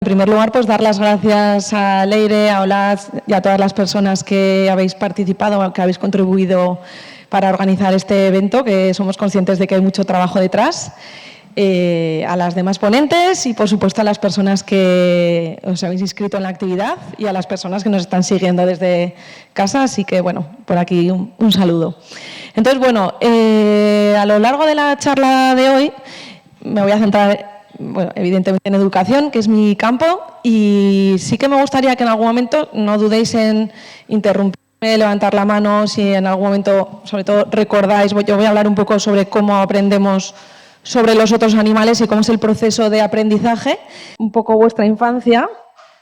En primer lugar, pues dar las gracias a Leire, a Olaz y a todas las personas que habéis participado, que habéis contribuido para organizar este evento, que somos conscientes de que hay mucho trabajo detrás. A las demás ponentes y, por supuesto, a las personas que os habéis inscrito en la actividad y a las personas que nos están siguiendo desde casa. Así que, bueno, por aquí un saludo. Entonces, bueno, a lo largo de la charla de hoy me voy a centrar, bueno, evidentemente en educación, que es mi campo, y sí que me gustaría que en algún momento no dudéis en interrumpirme, levantar la mano, si en algún momento, sobre todo, recordáis. Yo voy a hablar un poco sobre cómo aprendemos sobre los otros animales y cómo es el proceso de aprendizaje, un poco vuestra infancia,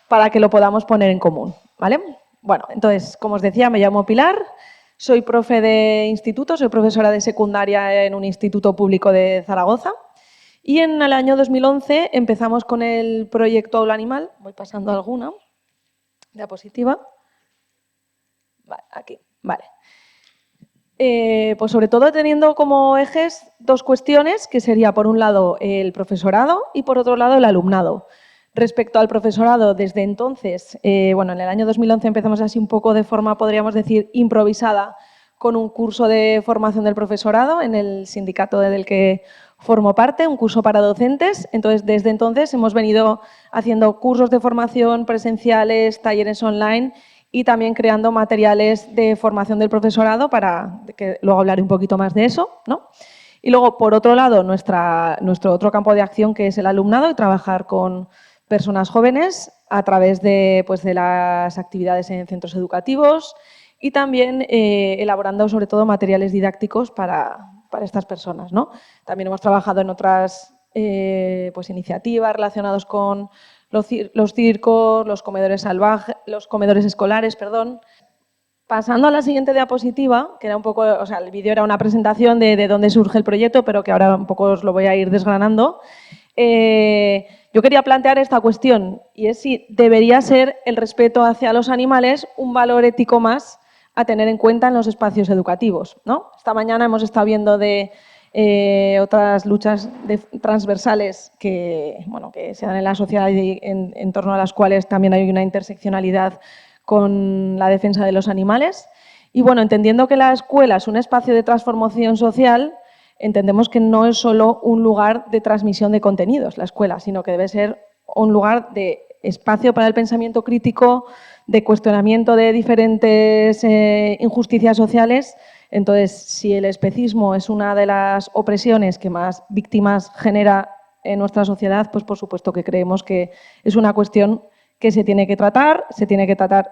para que lo podamos poner en común, ¿vale? Bueno, entonces, como os decía, me llamo Pilar, soy profe de instituto, soy profesora de secundaria en un instituto público de Zaragoza, y en el año 2011 empezamos con el proyecto Aula Animal. Voy pasando alguna diapositiva. Vale, aquí, vale. Pues sobre todo teniendo como ejes dos cuestiones, que sería por un lado el profesorado y por otro lado el alumnado. Respecto al profesorado, desde entonces, bueno, en el año 2011 empezamos así un poco de forma, podríamos decir, improvisada, con un curso de formación del profesorado en el sindicato del que formo parte, un curso para docentes. Entonces, desde entonces hemos venido haciendo cursos de formación presenciales, talleres online y también creando materiales de formación del profesorado, para que luego hablaré un poquito más de eso, ¿no? Y luego, por otro lado, nuestro otro campo de acción, que es el alumnado, y trabajar con personas jóvenes a través de, pues, de las actividades en centros educativos y también elaborando, sobre todo, materiales didácticos para estas personas, ¿no? También hemos trabajado en otras pues, iniciativas relacionadas con los circos, los comedores salvajes, los comedores escolares, perdón. Pasando a la siguiente diapositiva, que era un poco, o sea, el vídeo era una presentación de dónde surge el proyecto, pero que ahora un poco os lo voy a ir desgranando. Yo quería plantear esta cuestión, y es si debería ser el respeto hacia los animales un valor ético más a tener en cuenta en los espacios educativos, ¿no? Esta mañana hemos estado viendo de otras luchas transversales que, bueno, que se dan en la sociedad y en torno a las cuales también hay una interseccionalidad con la defensa de los animales. Y bueno, entendiendo que la escuela es un espacio de transformación social, entendemos que no es solo un lugar de transmisión de contenidos, la escuela, sino que debe ser un lugar de espacio para el pensamiento crítico, de cuestionamiento de diferentes injusticias sociales. Entonces, si el especismo es una de las opresiones que más víctimas genera en nuestra sociedad, pues por supuesto que creemos que es una cuestión que se tiene que tratar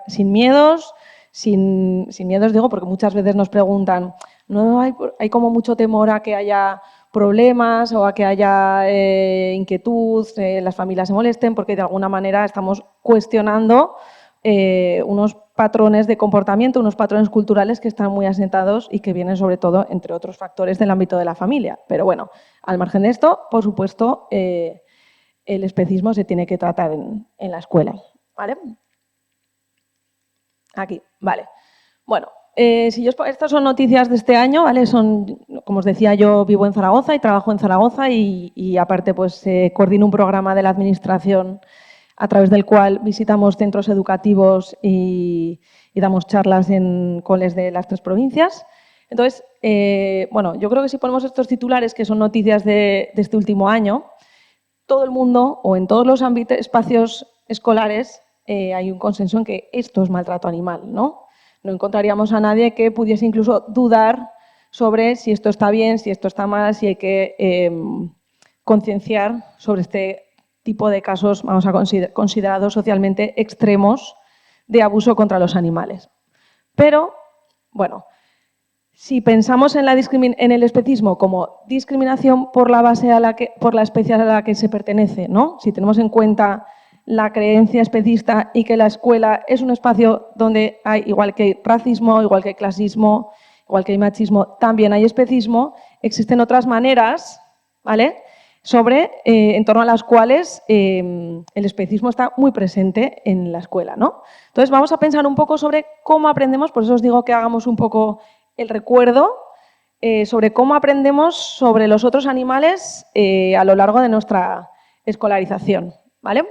sin miedos, sin miedos digo, porque muchas veces nos preguntan, ¿no hay como mucho temor a que haya problemas o a que haya inquietud, las familias se molesten, porque de alguna manera estamos cuestionando unos patrones de comportamiento, unos patrones culturales que están muy asentados y que vienen sobre todo, entre otros factores, del ámbito de la familia? Pero bueno, al margen de esto, por supuesto, el especismo se tiene que tratar en la escuela, ¿vale? Aquí, vale. Bueno, estas son noticias de este año, ¿vale? Como os decía, yo vivo en Zaragoza y trabajo en Zaragoza y aparte pues coordino un programa de la Administración a través del cual visitamos centros educativos y damos charlas en coles de las 3 provincias. Entonces, bueno, yo creo que si ponemos estos titulares, que son noticias de este último año, todo el mundo o en todos los espacios escolares hay un consenso en que esto es maltrato animal, ¿no? No encontraríamos a nadie que pudiese incluso dudar sobre si esto está bien, si esto está mal, si hay que concienciar sobre este tipo de casos, vamos a considerados socialmente extremos, de abuso contra los animales. Pero, bueno, si pensamos en el especismo como discriminación por la base por la especie a la que se pertenece, ¿no? Si tenemos en cuenta la creencia especista y que la escuela es un espacio donde hay, igual que hay racismo, igual que hay clasismo, igual que hay machismo, también hay especismo, existen otras maneras, ¿vale?, en torno a las cuales el especismo está muy presente en la escuela, ¿no? Entonces, vamos a pensar un poco sobre cómo aprendemos, por eso os digo que hagamos un poco el recuerdo sobre cómo aprendemos sobre los otros animales a lo largo de nuestra escolarización, ¿vale?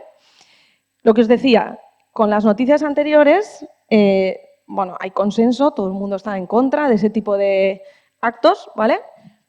Lo que os decía, con las noticias anteriores, bueno, hay consenso, todo el mundo está en contra de ese tipo de actos, ¿vale?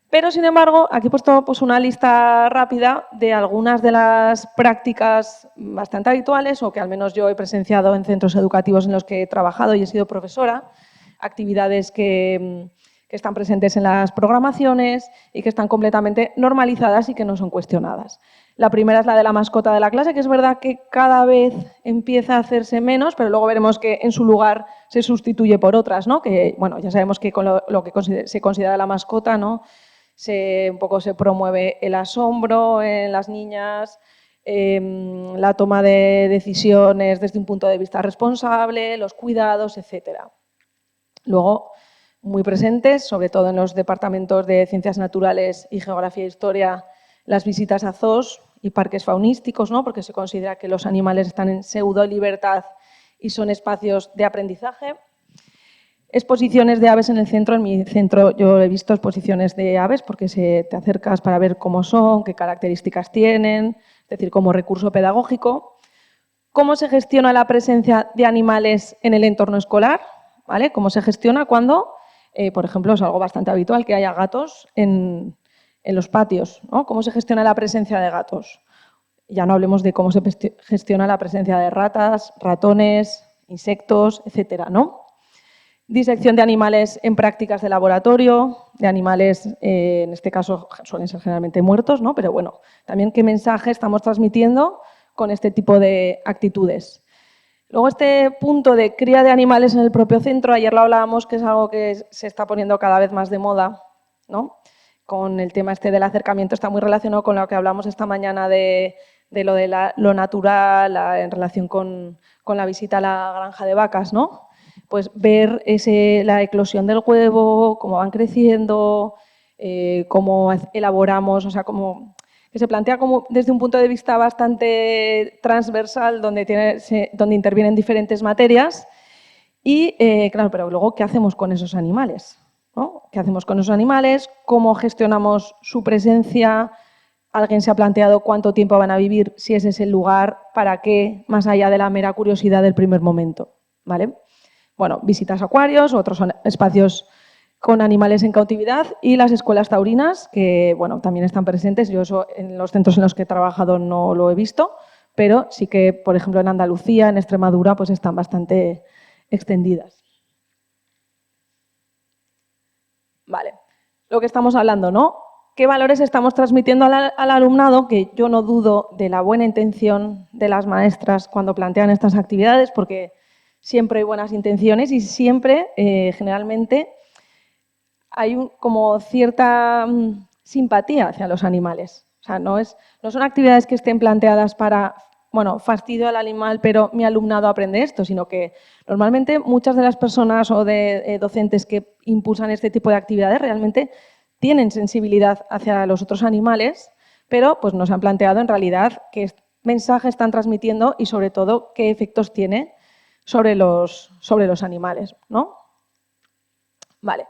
Pero, sin embargo, aquí he puesto pues, una lista rápida de algunas de las prácticas bastante habituales o que al menos yo he presenciado en centros educativos en los que he trabajado y he sido profesora, actividades que están presentes en las programaciones y que están completamente normalizadas y que no son cuestionadas. La primera es la de la mascota de la clase, que es verdad que cada vez empieza a hacerse menos, pero luego veremos que en su lugar se sustituye por otras, ¿no? Que, bueno, ya sabemos que con lo que se considera la mascota, ¿no? Un poco se promueve el asombro en las niñas, la toma de decisiones desde un punto de vista responsable, los cuidados, etcétera. Luego, muy presentes, sobre todo en los departamentos de Ciencias Naturales y Geografía e Historia, las visitas a zoos y parques faunísticos, ¿no? Porque se considera que los animales están en pseudo libertad y son espacios de aprendizaje. Exposiciones de aves en el centro. En mi centro yo he visto exposiciones de aves porque te acercas para ver cómo son, qué características tienen, es decir, como recurso pedagógico. ¿Cómo se gestiona la presencia de animales en el entorno escolar? ¿Vale? ¿Cómo se gestiona cuando, por ejemplo, es algo bastante habitual que haya gatos en los patios, ¿no? ¿Cómo se gestiona la presencia de gatos? Ya no hablemos de cómo se gestiona la presencia de ratas, ratones, insectos, etcétera, ¿no? Disección de animales en prácticas de laboratorio, de animales, en este caso suelen ser generalmente muertos, ¿no? Pero bueno, también qué mensaje estamos transmitiendo con este tipo de actitudes. Luego este punto de cría de animales en el propio centro, ayer lo hablábamos, que es algo que se está poniendo cada vez más de moda, ¿no? Con el tema este del acercamiento, está muy relacionado con lo que hablamos esta mañana de lo natural, en relación con la visita a la granja de vacas, ¿no? Pues ver la eclosión del huevo, cómo van creciendo, cómo elaboramos, o sea, que se plantea como desde un punto de vista bastante transversal, donde intervienen diferentes materias. Y, claro, pero luego, ¿qué hacemos con esos animales? ¿No? ¿Qué hacemos con esos animales? ¿Cómo gestionamos su presencia? ¿Alguien se ha planteado cuánto tiempo van a vivir? Si ese es el lugar, ¿para qué? Más allá de la mera curiosidad del primer momento, ¿vale? Bueno, visitas a acuarios, otros espacios con animales en cautividad y las escuelas taurinas, que bueno, también están presentes. Yo eso en los centros en los que he trabajado no lo he visto, pero sí que, por ejemplo, en Andalucía, en Extremadura, pues están bastante extendidas. Vale, lo que estamos hablando, ¿no? ¿Qué valores estamos transmitiendo al alumnado? Que yo no dudo de la buena intención de las maestras cuando plantean estas actividades, porque siempre hay buenas intenciones y siempre, generalmente, hay como cierta simpatía hacia los animales. O sea, no son actividades que estén planteadas para, bueno, fastidio al animal, pero mi alumnado aprende esto, sino que normalmente muchas de las personas o de docentes que impulsan este tipo de actividades realmente tienen sensibilidad hacia los otros animales, pero pues nos han planteado en realidad qué mensaje están transmitiendo y sobre todo qué efectos tiene sobre los animales, ¿no? Vale.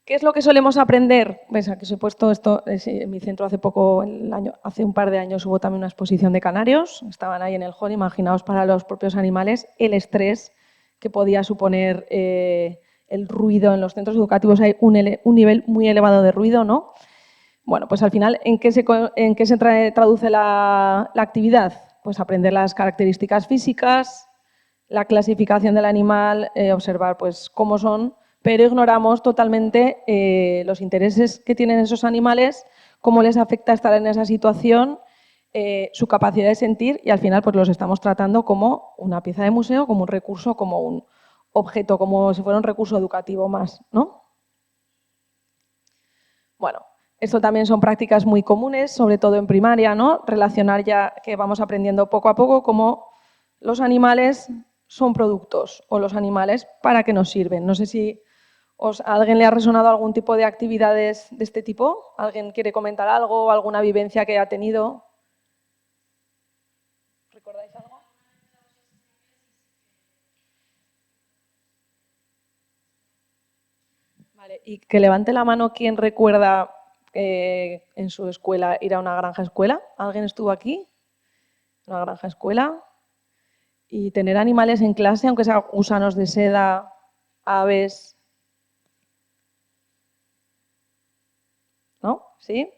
¿Qué es lo que solemos aprender? Ves, aquí os he puesto esto, en mi centro hace un par de años hubo también una exposición de canarios, estaban ahí en el hall, imaginaos para los propios animales el estrés que podía suponer el ruido en los centros educativos. Hay un nivel muy elevado de ruido, ¿no? Bueno, pues al final, ¿en qué se traduce la actividad? Pues aprender las características físicas, la clasificación del animal, observar pues cómo son, pero ignoramos totalmente los intereses que tienen esos animales, cómo les afecta estar en esa situación, su capacidad de sentir y al final pues los estamos tratando como una pieza de museo, como un recurso, como un objeto, como si fuera un recurso educativo más, ¿no? Bueno, esto también son prácticas muy comunes, sobre todo en primaria, ¿no? Relacionar ya que vamos aprendiendo poco a poco cómo los animales son productos o los animales para qué nos sirven. No sé si a alguien le ha resonado algún tipo de actividades de este tipo. ¿Alguien quiere comentar algo, alguna vivencia que ha tenido? ¿Recordáis algo? Vale, y que levante la mano quien recuerda en su escuela ir a una granja escuela. ¿Alguien estuvo aquí? ¿Una granja escuela? Y tener animales en clase, aunque sean gusanos de seda, aves, ¿no? ¿Sí?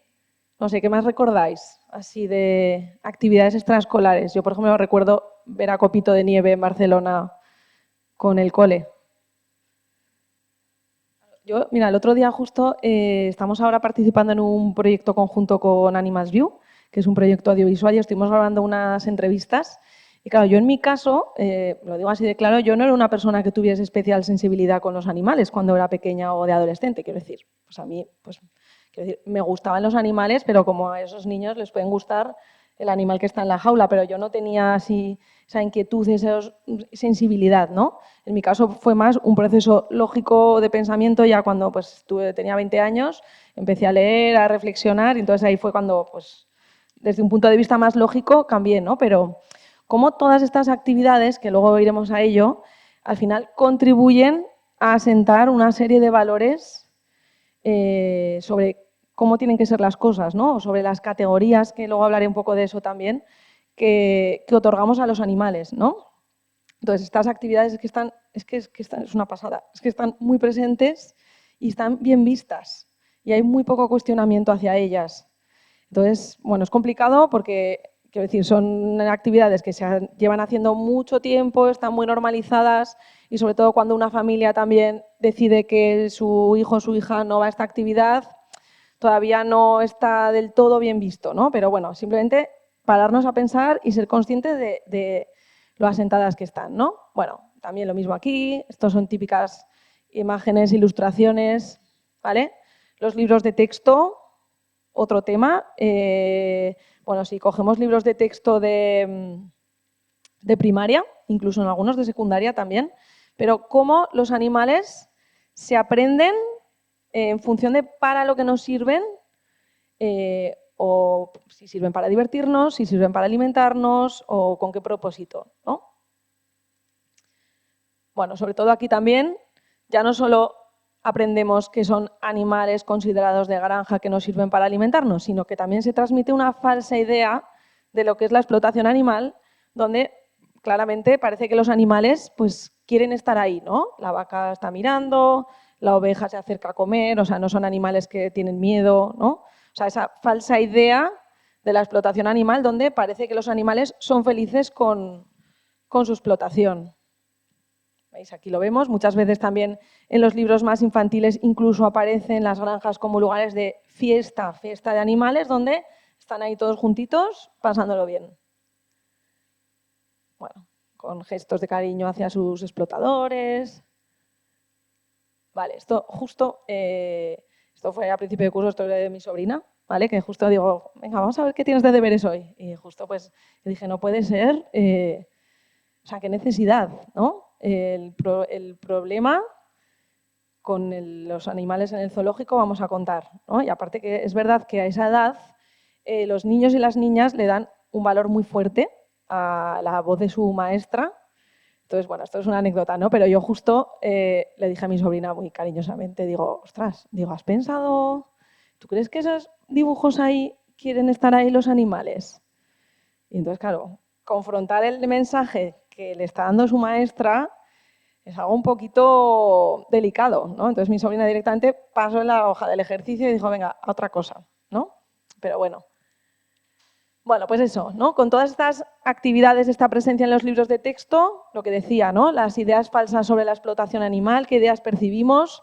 No sé, ¿qué más recordáis así de actividades extraescolares? Yo, por ejemplo, recuerdo ver a Copito de Nieve en Barcelona con el cole. Yo, mira, el otro día justo estamos ahora participando en un proyecto conjunto con Animals View, que es un proyecto audiovisual y estuvimos grabando unas entrevistas. Y claro, yo en mi caso, lo digo así de claro, yo no era una persona que tuviese especial sensibilidad con los animales cuando era pequeña o de adolescente, quiero decir. Pues a mí, pues, quiero decir, me gustaban los animales, pero como a esos niños les pueden gustar el animal que está en la jaula, pero yo no tenía así esa inquietud, esa sensibilidad, ¿no? En mi caso fue más un proceso lógico de pensamiento, ya cuando pues, tenía 20 años, empecé a leer, a reflexionar, y entonces ahí fue cuando, pues, desde un punto de vista más lógico, cambié, ¿no? Pero como todas estas actividades, que luego iremos a ello, al final contribuyen a asentar una serie de valores sobre cómo tienen que ser las cosas, ¿no? O sobre las categorías, que luego hablaré un poco de eso también, que otorgamos a los animales, ¿no? Entonces, estas actividades es una pasada, es que están muy presentes y están bien vistas y hay muy poco cuestionamiento hacia ellas. Entonces, bueno, es complicado porque, quiero decir, son actividades que se llevan haciendo mucho tiempo, están muy normalizadas y sobre todo cuando una familia también decide que su hijo o su hija no va a esta actividad, todavía no está del todo bien visto, ¿no? Pero bueno, simplemente pararnos a pensar y ser conscientes de lo asentadas que están, ¿no? Bueno, también lo mismo aquí, estos son típicas imágenes, ilustraciones, ¿vale? Los libros de texto, otro tema. Bueno, si cogemos libros de texto de primaria, incluso en algunos de secundaria también, pero cómo los animales se aprenden en función de para lo que nos sirven, o si sirven para divertirnos, si sirven para alimentarnos o con qué propósito, ¿no? Bueno, sobre todo aquí también, ya no solo aprendemos que son animales considerados de granja que nos sirven para alimentarnos, sino que también se transmite una falsa idea de lo que es la explotación animal, donde claramente parece que los animales pues quieren estar ahí, ¿no? La vaca está mirando, la oveja se acerca a comer, o sea, no son animales que tienen miedo, ¿no? O sea, esa falsa idea de la explotación animal donde parece que los animales son felices con su explotación. ¿Veis? Aquí lo vemos. Muchas veces también en los libros más infantiles incluso aparecen las granjas como lugares de fiesta, fiesta de animales, donde están ahí todos juntitos pasándolo bien. Bueno, con gestos de cariño hacia sus explotadores. Vale, esto justo, esto fue a principio de curso, esto es de mi sobrina, ¿vale? Que justo digo, venga, vamos a ver qué tienes de deberes hoy. Y justo pues dije, no puede ser, o sea, qué necesidad, ¿no? El problema con los animales en el zoológico vamos a contar, ¿no? Y aparte que es verdad que a esa edad los niños y las niñas le dan un valor muy fuerte a la voz de su maestra. Entonces, bueno, esto es una anécdota, ¿no? Pero yo justo le dije a mi sobrina muy cariñosamente, digo, ostras, digo, ¿has pensado, tú crees que esos dibujos ahí quieren estar ahí los animales? Y entonces, claro, confrontar el mensaje que le está dando su maestra es algo un poquito delicado, ¿no? Entonces mi sobrina directamente pasó en la hoja del ejercicio y dijo, venga, a otra cosa, ¿no? Pero bueno. Bueno, pues eso, ¿no? Con todas estas actividades, esta presencia en los libros de texto, lo que decía, ¿no? Las ideas falsas sobre la explotación animal, qué ideas percibimos,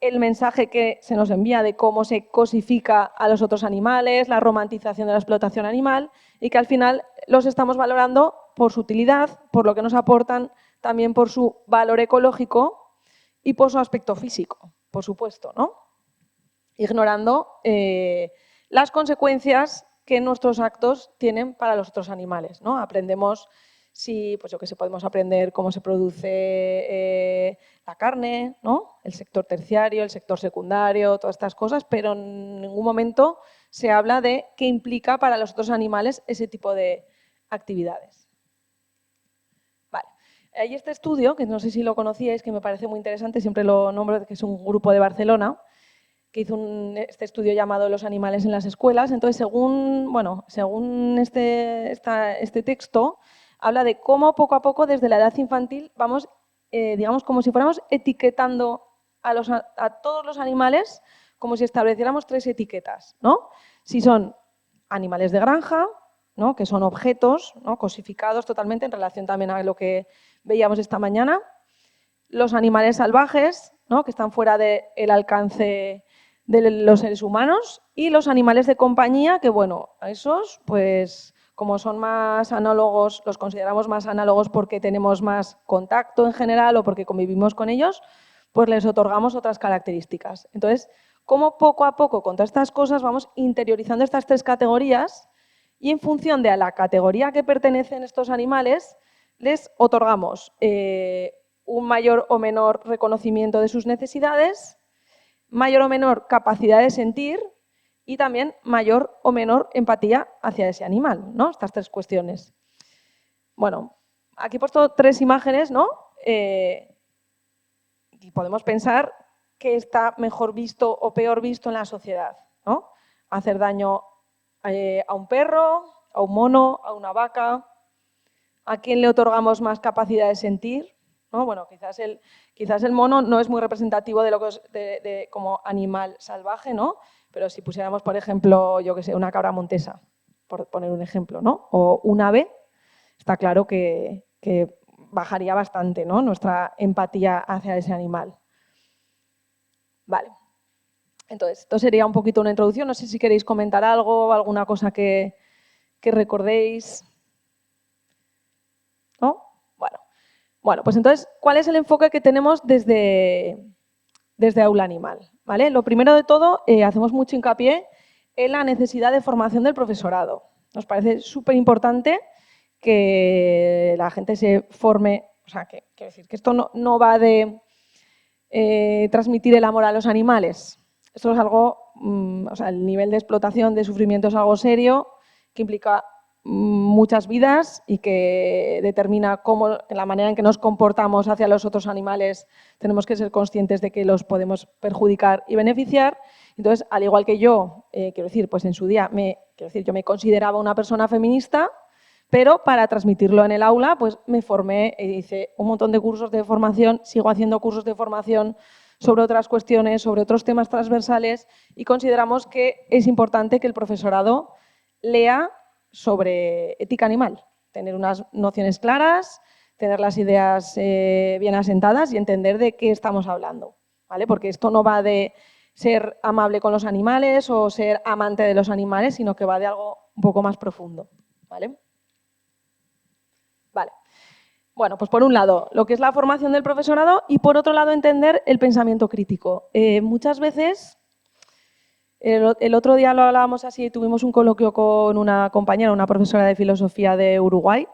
el mensaje que se nos envía de cómo se cosifica a los otros animales, la romantización de la explotación animal y que al final los estamos valorando por su utilidad, por lo que nos aportan, también por su valor ecológico y por su aspecto físico, por supuesto, ¿no? Ignorando las consecuencias que nuestros actos tienen para los otros animales, ¿no? Aprendemos si, pues yo que sé, podemos aprender cómo se produce la carne, ¿no? El sector terciario, el sector secundario, todas estas cosas, pero en ningún momento se habla de qué implica para los otros animales ese tipo de actividades. Vale. Hay este estudio, que no sé si lo conocíais, que me parece muy interesante, siempre lo nombro, que es un grupo de Barcelona, que hizo este estudio llamado Los animales en las escuelas. Entonces, según este texto, habla de cómo poco a poco, desde la edad infantil, vamos, digamos, como si fuéramos etiquetando a todos los animales, como si estableciéramos 3 etiquetas, ¿no? Si son animales de granja, ¿no? Que son objetos, ¿no? Cosificados totalmente, en relación también a lo que veíamos esta mañana. Los animales salvajes, ¿no? Que están fuera del alcance de los seres humanos, y los animales de compañía, que bueno, a esos, pues como son más análogos, los consideramos más análogos porque tenemos más contacto en general o porque convivimos con ellos, pues les otorgamos otras características. Entonces, cómo poco a poco con todas estas cosas vamos interiorizando estas 3 categorías, y en función de a la categoría que pertenecen estos animales, les otorgamos un mayor o menor reconocimiento de sus necesidades, mayor o menor capacidad de sentir y también mayor o menor empatía hacia ese animal, ¿no? Estas 3 cuestiones. Bueno, aquí he puesto 3 imágenes, ¿no? Y podemos pensar qué está mejor visto o peor visto en la sociedad, ¿no? Hacer daño a un perro, a un mono, a una vaca. ¿A quién le otorgamos más capacidad de sentir? ¿No? Bueno, quizás el mono no es muy representativo de lo que es como animal salvaje, ¿no? Pero si pusiéramos, por ejemplo, yo que sé, una cabra montesa, por poner un ejemplo, ¿no? O un ave, está claro que bajaría bastante, ¿no? Nuestra empatía hacia ese animal. Vale. Entonces, esto sería un poquito una introducción. No sé si queréis comentar algo, alguna cosa que recordéis. ¿No? Bueno, pues entonces, ¿cuál es el enfoque que tenemos desde Aula Animal? ¿Vale? Lo primero de todo, hacemos mucho hincapié en la necesidad de formación del profesorado. Nos parece súper importante que la gente se forme, o sea, quiero decir, que esto no va de transmitir el amor a los animales. Esto es algo, o sea, el nivel de explotación, de sufrimiento es algo serio, que implica muchas vidas y que determina cómo, la manera en que nos comportamos hacia los otros animales. Tenemos que ser conscientes de que los podemos perjudicar y beneficiar. Entonces, al igual que yo, quiero decir, pues en su día, yo me consideraba una persona feminista, pero para transmitirlo en el aula, pues me formé e hice un montón de cursos de formación, sigo haciendo cursos de formación sobre otras cuestiones, sobre otros temas transversales, y consideramos que es importante que el profesorado lea sobre ética animal, tener unas nociones claras, tener las ideas bien asentadas y entender de qué estamos hablando, ¿vale? Porque esto no va de ser amable con los animales o ser amante de los animales, sino que va de algo un poco más profundo, ¿vale? Vale. Bueno, pues por un lado, lo que es la formación del profesorado y por otro lado, entender el pensamiento crítico. Muchas veces, el otro día lo hablábamos así, tuvimos un coloquio con una compañera, una profesora de filosofía de Uruguay.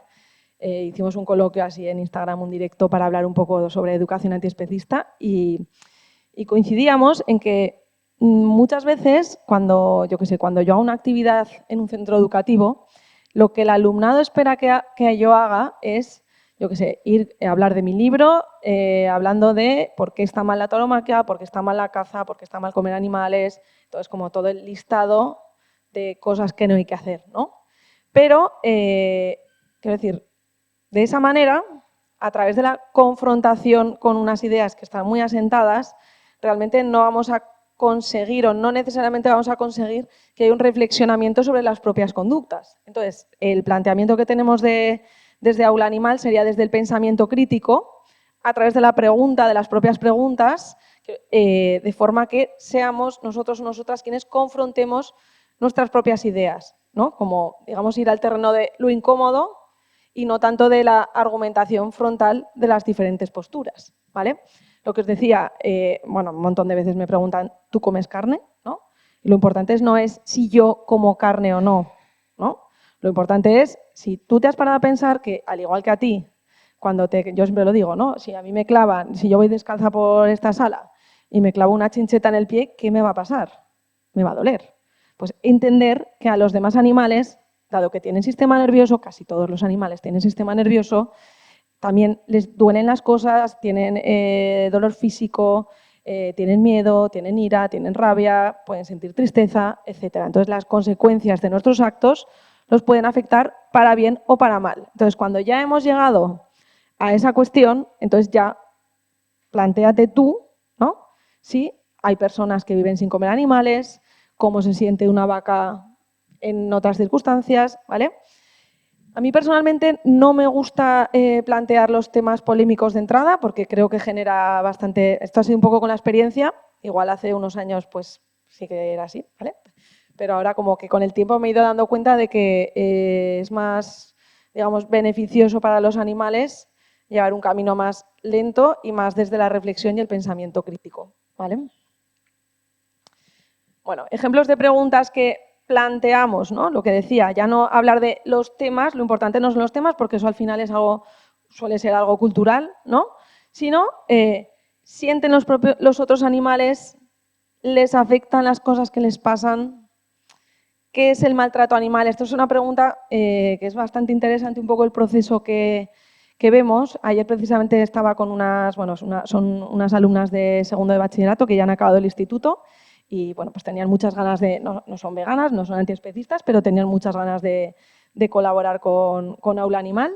Hicimos un coloquio así en Instagram, un directo, para hablar un poco sobre educación antiespecista y coincidíamos en que muchas veces, cuando yo hago una actividad en un centro educativo, lo que el alumnado espera que yo haga es, ir a hablar de mi libro, hablando de por qué está mal la tauromaquia, por qué está mal la caza, por qué está mal comer animales. Entonces, como todo el listado de cosas que no hay que hacer, ¿no? Pero, quiero decir, de esa manera, a través de la confrontación con unas ideas que están muy asentadas, realmente no vamos a conseguir o no necesariamente vamos a conseguir que haya un reflexionamiento sobre las propias conductas. Entonces, el planteamiento que tenemos desde Aula Animal sería desde el pensamiento crítico, a través de la pregunta, de las propias preguntas, de forma que seamos nosotros o nosotras quienes confrontemos nuestras propias ideas, ¿no? Como, digamos, ir al terreno de lo incómodo y no tanto de la argumentación frontal de las diferentes posturas, ¿vale? Lo que os decía, bueno, un montón de veces me preguntan, ¿tú comes carne? ¿No? Y lo importante no es si yo como carne o no, ¿no? Lo importante es si tú te has parado a pensar que, al igual que a ti, yo siempre lo digo, ¿no? Si a mí me clavan, si yo voy descalza por esta sala y me clavo una chincheta en el pie, ¿qué me va a pasar? Me va a doler. Pues entender que a los demás animales, dado que tienen sistema nervioso, casi todos los animales tienen sistema nervioso, también les duelen las cosas, tienen dolor físico, tienen miedo, tienen ira, tienen rabia, pueden sentir tristeza, etc. Entonces, las consecuencias de nuestros actos los pueden afectar para bien o para mal. Entonces, cuando ya hemos llegado a esa cuestión, entonces ya plantéate tú, ¿no? Si hay personas que viven sin comer animales, cómo se siente una vaca en otras circunstancias, ¿vale? A mí personalmente no me gusta plantear los temas polémicos de entrada porque creo que genera bastante... Esto ha sido un poco con la experiencia, igual hace unos años pues sí que era así, ¿vale? Pero ahora como que con el tiempo me he ido dando cuenta de que es más, digamos, beneficioso para los animales llevar un camino más lento y más desde la reflexión y el pensamiento crítico, ¿vale? Bueno, ejemplos de preguntas que planteamos, ¿no? Lo que decía, ya no hablar de los temas, lo importante no son los temas, porque eso al final es algo, suele ser algo cultural, ¿no? Sino, ¿sienten los otros animales? ¿Les afectan las cosas que les pasan? ¿Qué es el maltrato animal? Esto es una pregunta que es bastante interesante, un poco el proceso que vemos. Ayer precisamente estaba con unas, bueno, son unas alumnas de segundo de bachillerato que ya han acabado el instituto y bueno, pues tenían muchas ganas de, no son veganas, no son antiespecistas, pero tenían muchas ganas de colaborar con Aula Animal.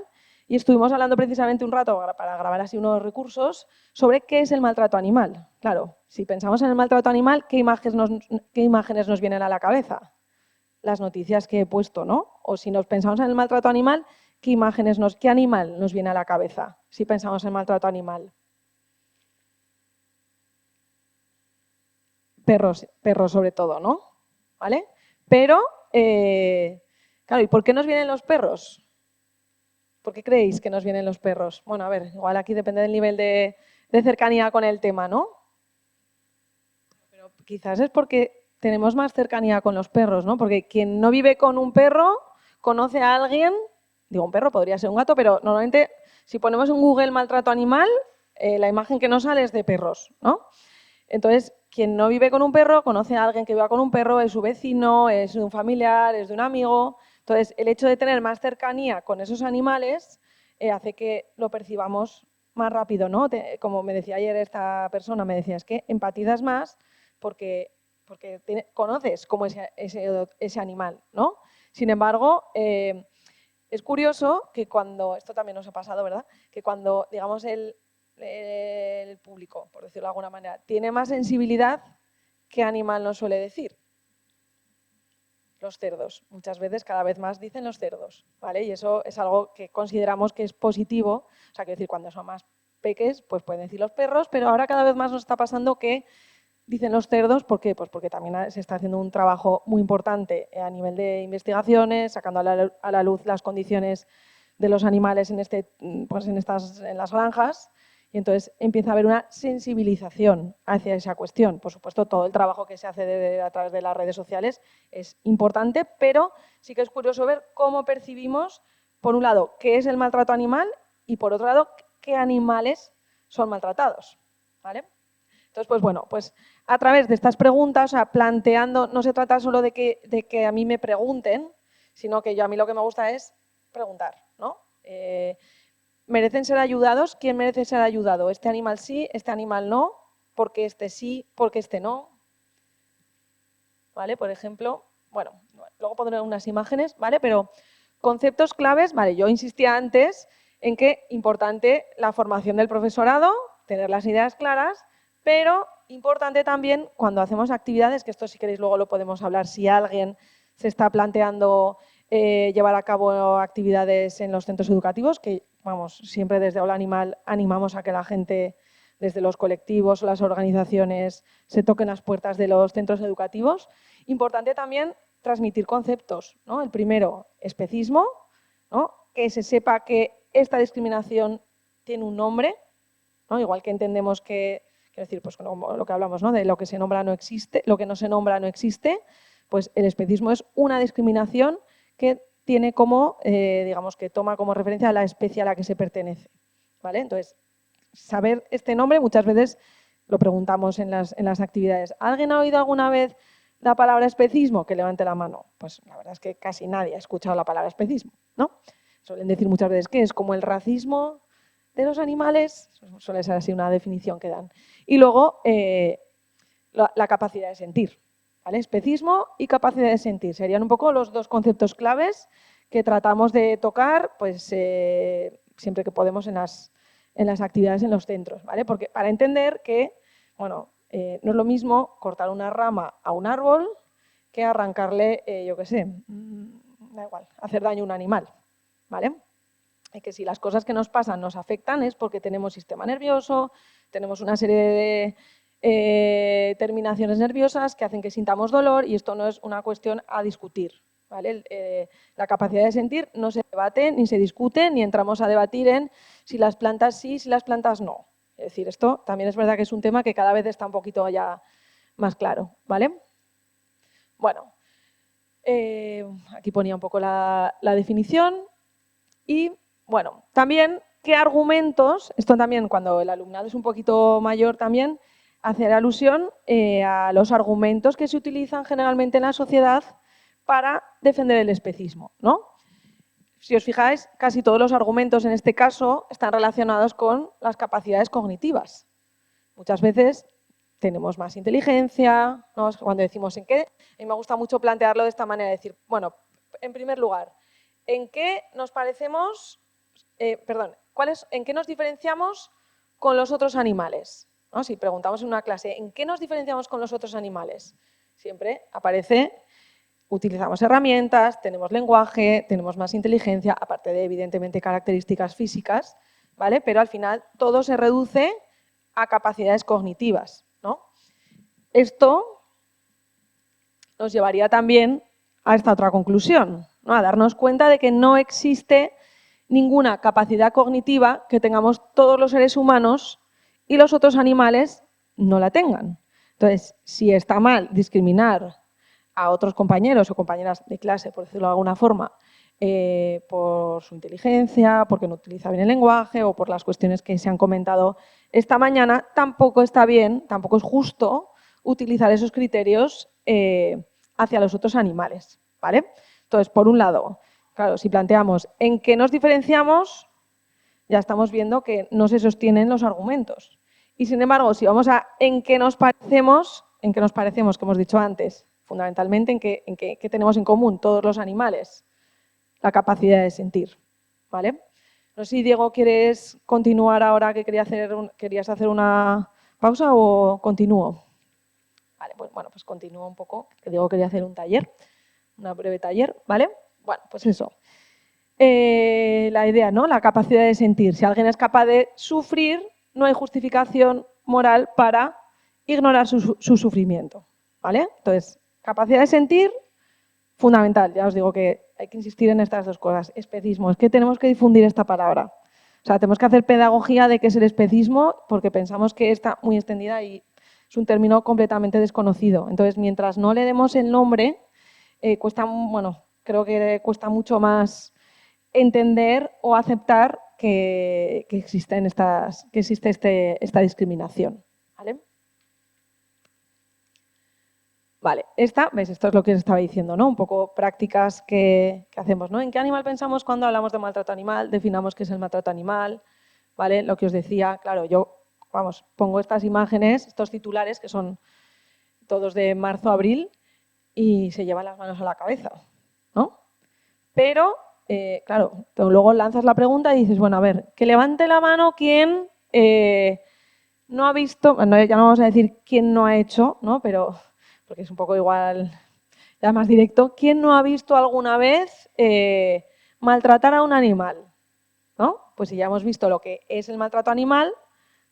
Y estuvimos hablando precisamente un rato para grabar así unos recursos sobre qué es el maltrato animal. Claro, si pensamos en el maltrato animal, qué imágenes nos vienen a la cabeza? Las noticias que he puesto, ¿no? O si nos pensamos en el maltrato animal, ¿qué animal nos viene a la cabeza si pensamos en maltrato animal? Perros sobre todo, ¿no? ¿Vale? Pero, claro, ¿y por qué nos vienen los perros? ¿Por qué creéis que nos vienen los perros? Bueno, a ver, igual aquí depende del nivel de cercanía con el tema, ¿no? Pero quizás es porque tenemos más cercanía con los perros, ¿no? Porque quien no vive con un perro conoce a alguien, digo, un perro podría ser un gato, pero normalmente si ponemos en Google maltrato animal, la imagen que nos sale es de perros, ¿no? Entonces, quien no vive con un perro conoce a alguien que viva con un perro, es su vecino, es de un familiar, es de un amigo. Entonces, el hecho de tener más cercanía con esos animales hace que lo percibamos más rápido, ¿no? Como me decía ayer esta persona, me decía, es que empatizas más porque conoces cómo es ese animal, ¿no? Sin embargo, es curioso que cuando, esto también nos ha pasado, ¿verdad? Que cuando, digamos, el público, por decirlo de alguna manera, tiene más sensibilidad, ¿qué animal nos suele decir? Los cerdos. Muchas veces, cada vez más dicen los cerdos, ¿vale? Y eso es algo que consideramos que es positivo. O sea, quiero decir, cuando son más peques, pues pueden decir los perros, pero ahora cada vez más nos está pasando que dicen los cerdos. ¿Por qué? Pues porque también se está haciendo un trabajo muy importante a nivel de investigaciones, sacando a la luz las condiciones de los animales en las granjas, y entonces empieza a haber una sensibilización hacia esa cuestión. Por supuesto, todo el trabajo que se hace a través de las redes sociales es importante, pero sí que es curioso ver cómo percibimos, por un lado, qué es el maltrato animal y, por otro lado, qué animales son maltratados, ¿vale? Entonces, pues bueno, pues a través de estas preguntas, o sea, planteando, no se trata solo de que a mí me pregunten, sino que a mí lo que me gusta es preguntar, ¿no? ¿Merecen ser ayudados? ¿Quién merece ser ayudado? ¿Este animal sí? ¿Este animal no? ¿Por qué este sí? ¿Por qué este no? ¿Vale? Por ejemplo, bueno, luego pondré unas imágenes, ¿vale? Pero conceptos claves, vale, yo insistía antes en que importante la formación del profesorado, tener las ideas claras, pero importante también cuando hacemos actividades, que esto si queréis luego lo podemos hablar, si alguien se está planteando llevar a cabo actividades en los centros educativos, que vamos, siempre desde Hola Animal animamos a que la gente, desde los colectivos o las organizaciones, se toquen las puertas de los centros educativos. Importante también transmitir conceptos, ¿no? El primero, especismo, ¿no? Que se sepa que esta discriminación tiene un nombre, ¿no? Igual que entendemos que, quiero decir, pues como lo que hablamos, ¿no? De lo que se nombra no existe, lo que no se nombra no existe, pues el especismo es una discriminación que tiene como, digamos, que toma como referencia a la especie a la que se pertenece, ¿vale? Entonces, saber este nombre muchas veces lo preguntamos en las actividades. ¿Alguien ha oído alguna vez la palabra especismo? Que levante la mano. Pues la verdad es que casi nadie ha escuchado la palabra especismo, ¿no? Suelen decir muchas veces que es como el racismo de los animales, suele ser así una definición que dan. Y luego la capacidad de sentir, ¿vale? Especismo y capacidad de sentir. Serían un poco los dos conceptos claves que tratamos de tocar pues, siempre que podemos en las actividades en los centros, ¿vale? Porque para entender que, bueno, no es lo mismo cortar una rama a un árbol que arrancarle, yo qué sé, da igual, hacer daño a un animal, ¿vale? Y que si las cosas que nos pasan nos afectan es porque tenemos sistema nervioso, tenemos una serie de terminaciones nerviosas que hacen que sintamos dolor y esto no es una cuestión a discutir, ¿vale? La capacidad de sentir no se debate, ni se discute, ni entramos a debatir en si las plantas sí, si las plantas no. Es decir, esto también es verdad que es un tema que cada vez está un poquito ya más claro, ¿vale? Bueno, aquí ponía un poco la definición y, bueno, también qué argumentos, esto también cuando el alumnado es un poquito mayor también, hacer alusión a los argumentos que se utilizan generalmente en la sociedad para defender el especismo, ¿no? Si os fijáis, casi todos los argumentos en este caso están relacionados con las capacidades cognitivas. Muchas veces tenemos más inteligencia, ¿no? Cuando decimos en qué, a mí me gusta mucho plantearlo de esta manera, decir, bueno, en primer lugar, ¿en qué nos parecemos, en qué nos diferenciamos con los otros animales? ¿No? Si preguntamos en una clase, ¿en qué nos diferenciamos con los otros animales? Siempre aparece, utilizamos herramientas, tenemos lenguaje, tenemos más inteligencia, aparte de, evidentemente, características físicas, ¿vale? Pero al final todo se reduce a capacidades cognitivas, ¿no? Esto nos llevaría también a esta otra conclusión, ¿no? A darnos cuenta de que no existe ninguna capacidad cognitiva que tengamos todos los seres humanos y los otros animales no la tengan. Entonces, si está mal discriminar a otros compañeros o compañeras de clase, por decirlo de alguna forma, por su inteligencia, porque no utiliza bien el lenguaje o por las cuestiones que se han comentado esta mañana, tampoco está bien, tampoco es justo utilizar esos criterios hacia los otros animales, ¿vale? Entonces, por un lado, claro, si planteamos en qué nos diferenciamos, ya estamos viendo que no se sostienen los argumentos. Y sin embargo, si vamos a en qué nos parecemos, que hemos dicho antes, fundamentalmente en qué tenemos en común todos los animales, la capacidad de sentir, ¿vale? No sé si, Diego, ¿quieres continuar ahora que querías hacer una pausa o continúo? Vale, pues bueno, pues continúo un poco, que Diego quería hacer un taller, una breve taller, ¿vale? Bueno, pues eso. La idea, ¿no? La capacidad de sentir. Si alguien es capaz de sufrir, no hay justificación moral para ignorar su sufrimiento, ¿vale? Entonces, capacidad de sentir, fundamental. Ya os digo que hay que insistir en estas dos cosas. Especismo, es que tenemos que difundir esta palabra. O sea, tenemos que hacer pedagogía de qué es el especismo porque pensamos que está muy extendida y es un término completamente desconocido. Entonces, mientras no le demos el nombre, creo que cuesta mucho más entender o aceptar que existe esta discriminación, ¿vale? Vale, esto es lo que os estaba diciendo, ¿no? Un poco prácticas que hacemos, ¿no? ¿En qué animal pensamos cuando hablamos de maltrato animal? Definamos qué es el maltrato animal, ¿vale? Lo que os decía, claro, yo, pongo estas imágenes, estos titulares, que son todos de marzo a abril, y se llevan las manos a la cabeza, ¿no? Pero, claro, pero luego lanzas la pregunta y dices, bueno, a ver, que levante la mano quien no ha visto, bueno, ya no vamos a decir quién no ha hecho, ¿no? Pero, porque es un poco igual, ya más directo, ¿quién no ha visto alguna vez maltratar a un animal? ¿No? Pues si ya hemos visto lo que es el maltrato animal,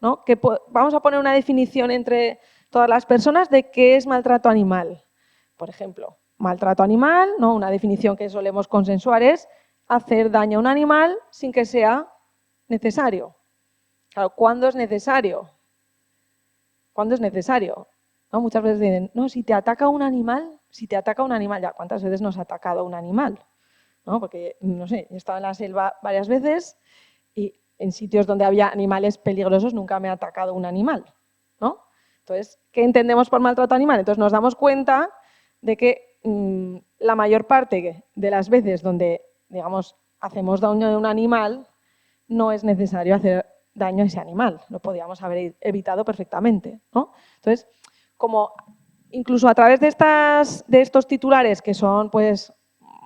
¿no? Vamos a poner una definición entre todas las personas de qué es maltrato animal. Por ejemplo, maltrato animal, ¿no? Una definición que solemos consensuar es hacer daño a un animal sin que sea necesario. Claro, ¿cuándo es necesario? ¿Cuándo es necesario? ¿No? Muchas veces dicen, no, si te ataca un animal, ya, ¿cuántas veces nos ha atacado un animal? ¿No? Porque, no sé, he estado en la selva varias veces y en sitios donde había animales peligrosos nunca me ha atacado un animal, ¿no? Entonces, ¿qué entendemos por maltrato animal? Entonces nos damos cuenta de que la mayor parte de las veces donde, digamos, hacemos daño a un animal, no es necesario hacer daño a ese animal, lo podíamos haber evitado perfectamente, ¿no? Entonces, como Incluso a través de estos titulares que son pues,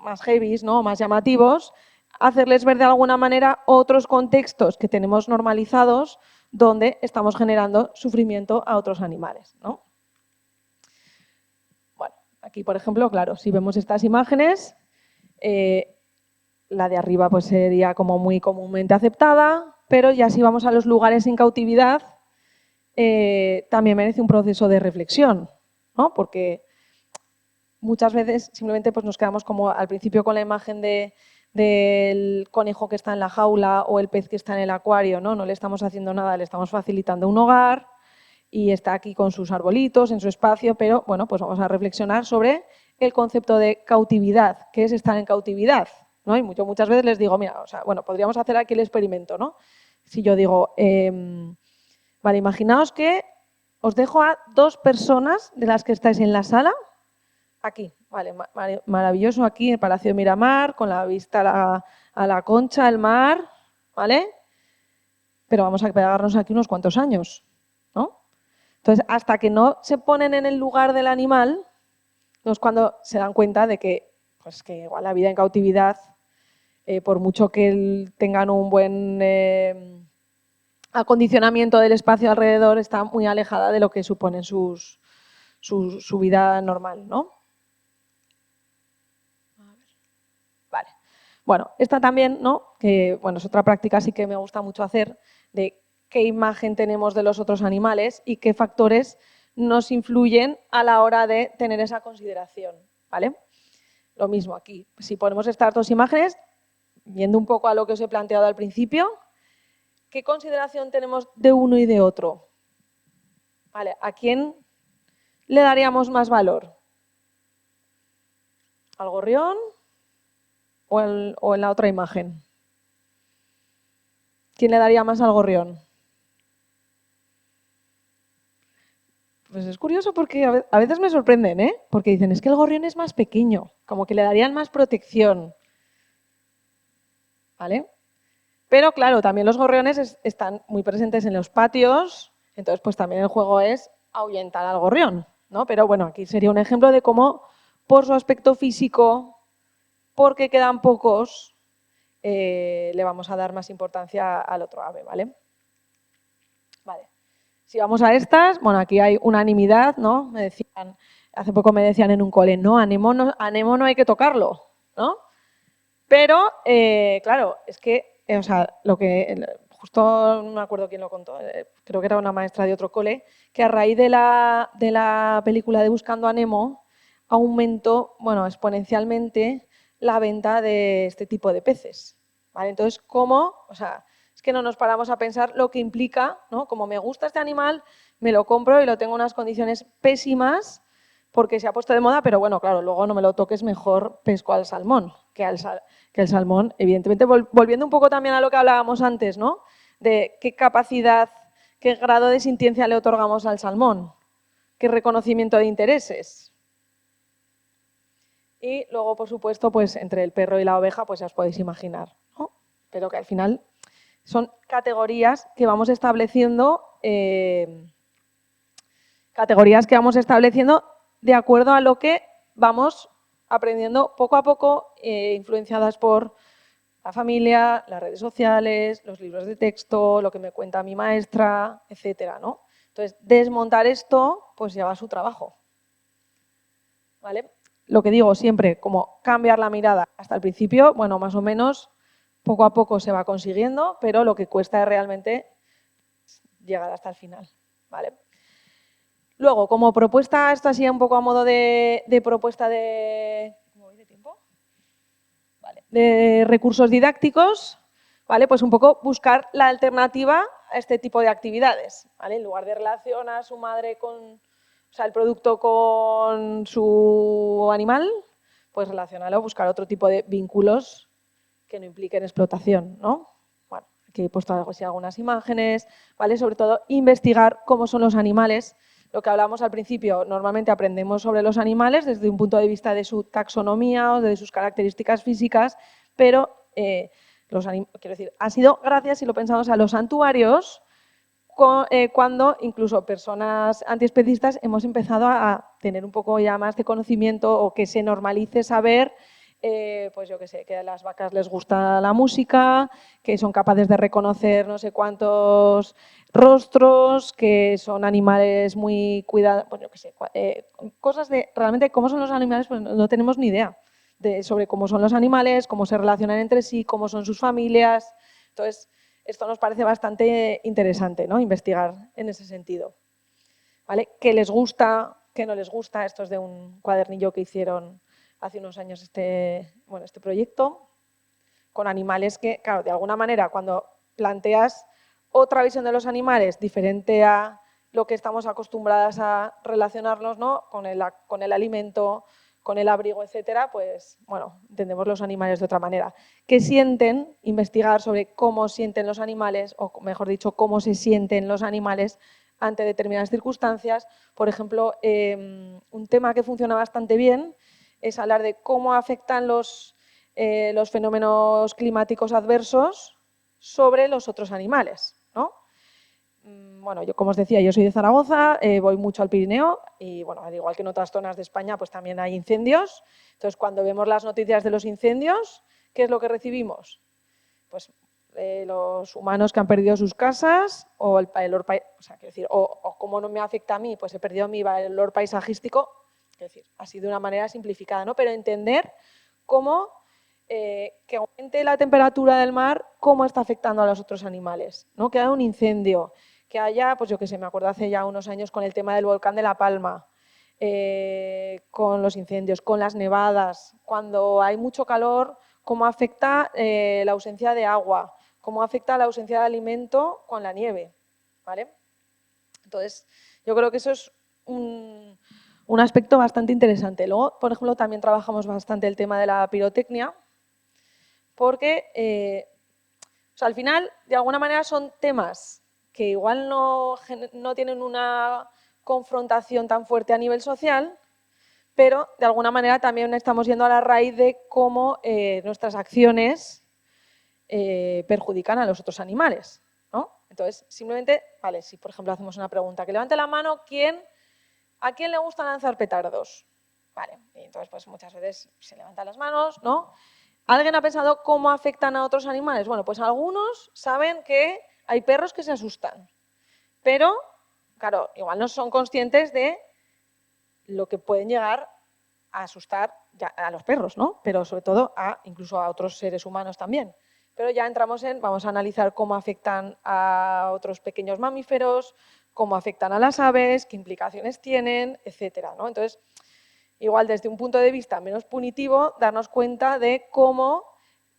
más heavies, ¿no? Más llamativos, hacerles ver de alguna manera otros contextos que tenemos normalizados donde estamos generando sufrimiento a otros animales, ¿no? Bueno, aquí, por ejemplo, claro, si vemos estas imágenes, la de arriba pues, sería como muy comúnmente aceptada, pero ya si vamos a los lugares en cautividad, también merece un proceso de reflexión, ¿no? Porque muchas veces simplemente pues, nos quedamos como al principio con la imagen del conejo que está en la jaula o el pez que está en el acuario, ¿no? No le estamos haciendo nada, le estamos facilitando un hogar y está aquí con sus arbolitos, en su espacio, pero bueno, pues vamos a reflexionar sobre el concepto de cautividad, qué es estar en cautividad, ¿no? Y muchas veces les digo, mira, o sea, bueno, podríamos hacer aquí el experimento, ¿no? Si yo digo, vale, imaginaos que os dejo a 2 personas de las que estáis en la sala, aquí, vale, maravilloso aquí, el Palacio de Miramar, con la vista a la Concha, al mar, ¿vale? Pero vamos a pegarnos aquí unos cuantos años, ¿no? Entonces, hasta que no se ponen en el lugar del animal, no es cuando se dan cuenta de que, pues, que igual la vida en cautividad, por mucho que tengan un buen acondicionamiento del espacio alrededor, está muy alejada de lo que suponen su vida normal, ¿no? Vale. Bueno, esta también, ¿no? Que bueno, es otra práctica sí que me gusta mucho hacer, de qué imagen tenemos de los otros animales y qué factores nos influyen a la hora de tener esa consideración, ¿vale? Lo mismo aquí. Si ponemos estas 2 imágenes, viendo un poco a lo que os he planteado al principio, ¿qué consideración tenemos de uno y de otro? ¿Vale? ¿A quién le daríamos más valor? ¿Al gorrión o en la otra imagen? ¿Quién le daría más al gorrión? Pues es curioso porque a veces me sorprenden, ¿eh? Porque dicen, es que el gorrión es más pequeño, como que le darían más protección, ¿vale? Pero claro, también los gorriones están muy presentes en los patios, entonces pues también el juego es ahuyentar al gorrión, ¿no? Pero bueno, aquí sería un ejemplo de cómo por su aspecto físico, porque quedan pocos, le vamos a dar más importancia al otro ave, ¿vale? Vale. Si vamos a estas, bueno, aquí hay unanimidad, ¿no? Hace poco me decían en un cole, no, a Nemo no hay que tocarlo, ¿no? Pero, claro, es que, o sea, justo no me acuerdo quién lo contó, creo que era una maestra de otro cole, que a raíz de la película de Buscando a Nemo aumentó, bueno, exponencialmente la venta de este tipo de peces, ¿vale? Entonces, ¿cómo? O sea, es que no nos paramos a pensar lo que implica, ¿no? Como me gusta este animal, me lo compro y lo tengo en unas condiciones pésimas porque se ha puesto de moda, pero bueno, claro, luego no me lo toques, mejor pesco al salmón que el salmón, evidentemente, volviendo un poco también a lo que hablábamos antes, ¿no? De qué capacidad, qué grado de sintiencia le otorgamos al salmón, qué reconocimiento de intereses. Y luego, por supuesto, pues entre el perro y la oveja, pues ya os podéis imaginar, ¿no? Pero que al final son categorías que vamos estableciendo, de acuerdo a lo que vamos aprendiendo poco a poco, influenciadas por la familia, las redes sociales, los libros de texto, lo que me cuenta mi maestra, etcétera, ¿no? Entonces, desmontar esto, pues lleva su trabajo, ¿vale? Lo que digo siempre, como cambiar la mirada hasta el principio, bueno, más o menos, poco a poco se va consiguiendo, pero lo que cuesta es realmente llegar hasta el final, ¿vale? Luego, como propuesta, esto así un poco a modo de propuesta de... ¿Cómo voy de tiempo? Vale. De recursos didácticos, ¿vale? Pues un poco buscar la alternativa a este tipo de actividades, ¿vale? En lugar de relacionar a su madre con, o sea, el producto con su animal, pues relacionarlo, buscar otro tipo de vínculos que no impliquen explotación, ¿no? Bueno, aquí he puesto algunas imágenes, ¿vale? Sobre todo, investigar cómo son los animales. Lo que hablábamos al principio, normalmente aprendemos sobre los animales desde un punto de vista de su taxonomía o de sus características físicas, pero quiero decir, ha sido gracias, si lo pensamos, a los santuarios cuando incluso personas antiespecistas hemos empezado a tener un poco ya más de conocimiento o que se normalice saber, pues yo qué sé, que a las vacas les gusta la música, que son capaces de reconocer no sé cuántos rostros, que son animales muy cuidados, pues yo qué sé, cosas de realmente cómo son los animales, pues no tenemos ni idea sobre cómo son los animales, cómo se relacionan entre sí, cómo son sus familias. Entonces, esto nos parece bastante interesante, ¿no? Investigar en ese sentido. ¿Vale? ¿Qué les gusta? ¿Qué no les gusta? Esto es de un cuadernillo que hicieron hace unos años este proyecto, con animales que, claro, de alguna manera, cuando planteas otra visión de los animales diferente a lo que estamos acostumbradas a relacionarnos, ¿no? con el alimento, con el abrigo, etcétera, pues, bueno, entendemos los animales de otra manera. ¿Qué sienten? Investigar sobre cómo sienten los animales, o mejor dicho, cómo se sienten los animales ante determinadas circunstancias. Por ejemplo, un tema que funciona bastante bien es hablar de cómo afectan los fenómenos climáticos adversos sobre los otros animales, ¿no? Bueno, yo como os decía, yo soy de Zaragoza, voy mucho al Pirineo y bueno, al igual que en otras zonas de España, pues también hay incendios. Entonces, cuando vemos las noticias de los incendios, ¿qué es lo que recibimos? Pues los humanos que han perdido sus casas o el valor, o sea, quiero decir, o cómo no me afecta a mí, pues he perdido mi valor paisajístico, quiero decir, así de una manera simplificada, ¿no? Pero entender cómo que aumente la temperatura del mar, cómo está afectando a los otros animales, ¿no? Que haya un incendio, que haya, pues yo qué sé, me acuerdo hace ya unos años con el tema del volcán de La Palma, con los incendios, con las nevadas, cuando hay mucho calor, cómo afecta la ausencia de agua, cómo afecta la ausencia de alimento con la nieve, ¿vale? Entonces, yo creo que eso es un aspecto bastante interesante. Luego, por ejemplo, también trabajamos bastante el tema de la pirotecnia, porque o sea, al final, de alguna manera, son temas que igual no tienen una confrontación tan fuerte a nivel social, pero de alguna manera también estamos yendo a la raíz de cómo nuestras acciones perjudican a los otros animales, ¿no? Entonces, simplemente, vale, si por ejemplo hacemos una pregunta, que levante la mano, ¿a quién le gusta lanzar petardos? Vale, y entonces pues muchas veces se levantan las manos, ¿no? ¿Alguien ha pensado cómo afectan a otros animales? Bueno, pues algunos saben que hay perros que se asustan, pero, claro, igual no son conscientes de lo que pueden llegar a asustar a los perros, ¿no? Pero sobre todo incluso a otros seres humanos también. Pero ya entramos vamos a analizar cómo afectan a otros pequeños mamíferos, cómo afectan a las aves, qué implicaciones tienen, etcétera, ¿no? Entonces, igual desde un punto de vista menos punitivo, darnos cuenta de cómo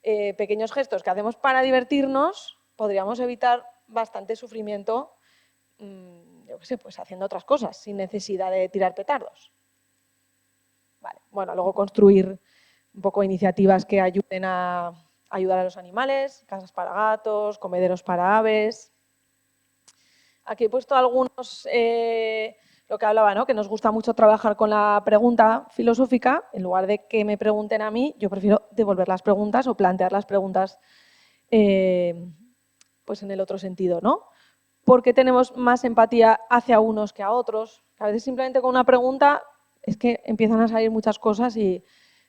pequeños gestos que hacemos para divertirnos podríamos evitar bastante sufrimiento, yo qué sé, pues haciendo otras cosas, sin necesidad de tirar petardos. Vale. Bueno, luego construir un poco iniciativas que ayuden a ayudar a los animales, casas para gatos, comederos para aves. Aquí he puesto algunos, lo que hablaba, ¿no? Que nos gusta mucho trabajar con la pregunta filosófica. En lugar de que me pregunten a mí, yo prefiero devolver las preguntas o plantear las preguntas pues en el otro sentido, ¿no? ¿Por qué tenemos más empatía hacia unos que a otros? A veces simplemente con una pregunta es que empiezan a salir muchas cosas y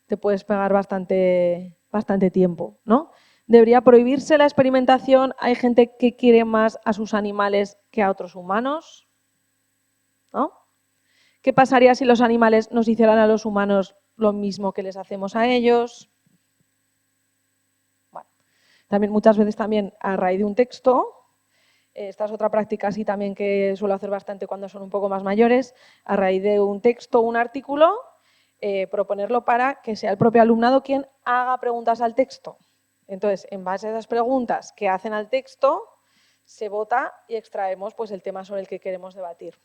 te puedes pegar bastante tiempo, ¿no? ¿Debería prohibirse la experimentación? ¿Hay gente que quiere más a sus animales que a otros humanos? ¿No? ¿Qué pasaría si los animales nos hicieran a los humanos lo mismo que les hacemos a ellos? Bueno, también muchas veces también a raíz de un texto. Esta es otra práctica así también que suelo hacer bastante cuando son un poco más mayores, a raíz de un texto o un artículo, proponerlo para que sea el propio alumnado quien haga preguntas al texto. Entonces, en base a esas preguntas que hacen al texto, se vota y extraemos pues, el tema sobre el que queremos debatir.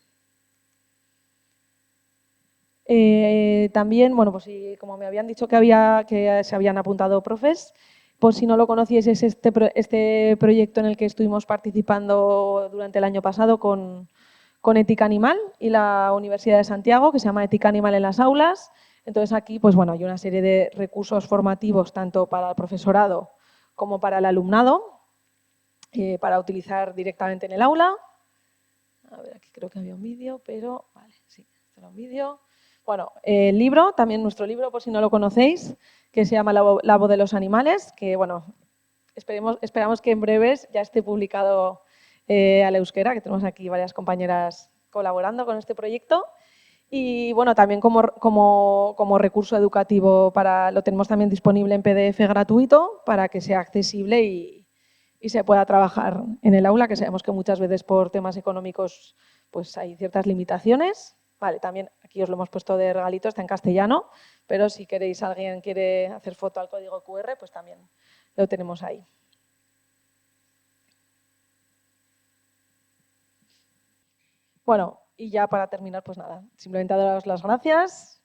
También, bueno, pues como me habían dicho que se habían apuntado profes, por si no lo conocieses, este proyecto en el que estuvimos participando durante el año pasado con Ética Animal y la Universidad de Santiago, que se llama Ética Animal en las aulas. Entonces aquí, pues bueno, hay una serie de recursos formativos tanto para el profesorado como para el alumnado, para utilizar directamente en el aula. A ver, aquí creo que había un vídeo, pero vale, sí, este era un vídeo. Bueno, el libro, también nuestro libro, por si no lo conocéis, que se llama La voz de los animales, que bueno, esperamos que en breves ya esté publicado al euskera, que tenemos aquí varias compañeras colaborando con este proyecto. Y bueno, también como recurso educativo lo tenemos también disponible en PDF gratuito para que sea accesible y se pueda trabajar en el aula, que sabemos que muchas veces por temas económicos pues hay ciertas limitaciones. Vale, también aquí os lo hemos puesto de regalito, está en castellano, pero si queréis, alguien quiere hacer foto al código QR, pues también lo tenemos ahí. Bueno, y ya para terminar, pues nada, simplemente daros las gracias